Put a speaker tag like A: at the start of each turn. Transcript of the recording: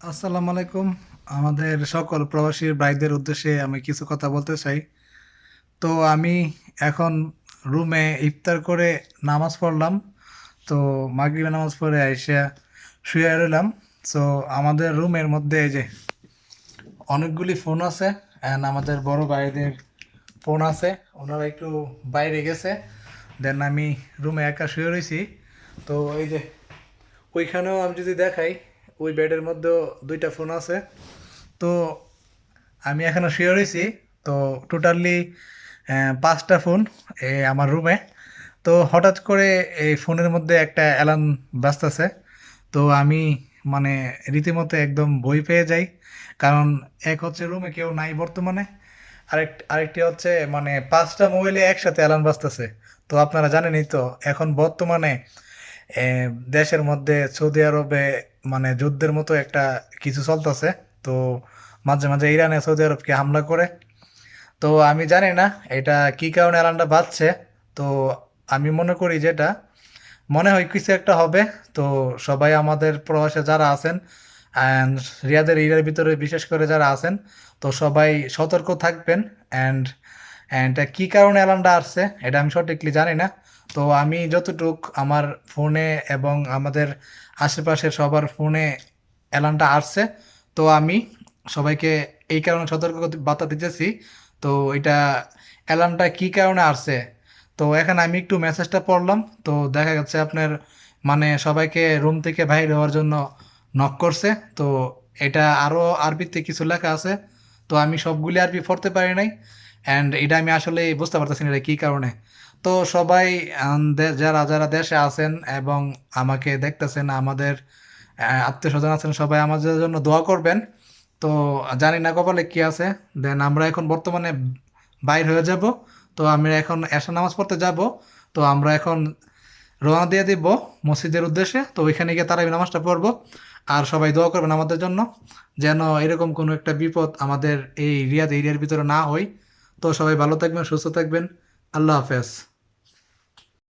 A: আসসালামু আলাইকুম। আমাদের সকল প্রবাসী ভাইদের উদ্দেশ্যে আমি কিছু কথা বলতে চাই। তো আমি এখন রুমে ইফতার করে নামাজ পড়লাম। তো মাগরিবের নামাজ পড়ে আইসা শুয়ে রইলাম। সো আমাদের রুমের মধ্যে এই যে অনেকগুলি ফোন আছে অ্যান্ড আমাদের বড় ভাইদের ফোন আছে। ওনারা একটু বাইরে গেছে। দেন আমি রুমে একা শুয়ে রয়েছি। তো এই যে ওইখানেও আমি যদি দেখাই, ওই বেডের মধ্যেও দুইটা ফোন আছে। তো আমি এখনো শুয়ে রয়েছি। তো টোটালি 5টা ফোন আমার রুমে। তো হঠাৎ করে এই ফোনের মধ্যে একটা অ্যালার্ম বাজতেছে। তো আমি মানে রীতিমতো একদম ভয় পেয়ে যাই। কারণ এক হচ্ছে রুমে কেউ নাই বর্তমানে, আরেকটি হচ্ছে মানে 5টা মোবাইলে একসাথে অ্যালার্ম বাজতেছে। তো আপনারা জানেনই তো এখন বর্তমানে এ, দেশের মধ্যে সৌদি আরবে মানে যুদ্ধের মতো একটা কিছু চলতেছে। তো মাঝে মাঝে ইরানে সৌদি আরবকে হামলা করে। তো আমি জানি না এটা কি কারণে অ্যালার্মটা বাজছে। তো আমি মনে করি যেটা মনে হয় কিছু একটা হবে। তো সবাই আমাদের প্রবাসে যারা আছেন অ্যান্ড রিয়াদের এরিয়ার ভিতরে বিশেষ করে যারা আছেন, তো সবাই সতর্ক থাকবেন। অ্যান্ড অ্যান্ড কি কারণে অ্যালার্মটা আসছে এটা আমি সঠিকলি জানি না। তো আমি যতটুক আমার ফোনে এবং আমাদের আশেপাশের সবার ফোনে অ্যালার্মটা আসছে, তো আমি সবাইকে এই কারণে সতর্ক বার্তা দিতেছি। তো এটা অ্যালার্মটা কি কারণে আসছে, তো এখানে আমি একটু মেসেজটা পড়লাম। তো দেখা যাচ্ছে আপনার মানে সবাইকে রুম থেকে বাইরে হওয়ার জন্য নক করছে। তো এটা আরও আরবিতে কিছু লেখা আছে। তো আমি সবগুলি আরবি পড়তে পারি নাই। অ্যান্ড এটা আমি আসলে বুঝতে পারতেছি না এটা কী কারণে। তো সবাই যারা যারা দেশে আছেন এবং আমাকে দেখতেছেন, আমাদের আত্মীয় স্বজন আছেন, সবাই আমাদের জন্য দোয়া করবেন। তো জানি না কপালে কি আছে। দেন আমরা এখন বর্তমানে বাইর হয়ে যাব। তো আমরা এখন এশা নামাজ পড়তে যাব। তো আমরা এখন রওনা দিয়ে দিব মসজিদের উদ্দেশ্যে। তো ওইখানে গিয়ে তারাবি নামাজটা পড়বো। আর সবাই দোয়া করবেন আমাদের জন্য, যেন এরকম কোনো একটা বিপদ আমাদের এই রিয়াদ এরিয়ার ভিতরে না হয়। তো সবাই ভালো থাকবেন, সুস্থ থাকবেন। আল্লাহ হাফেজ।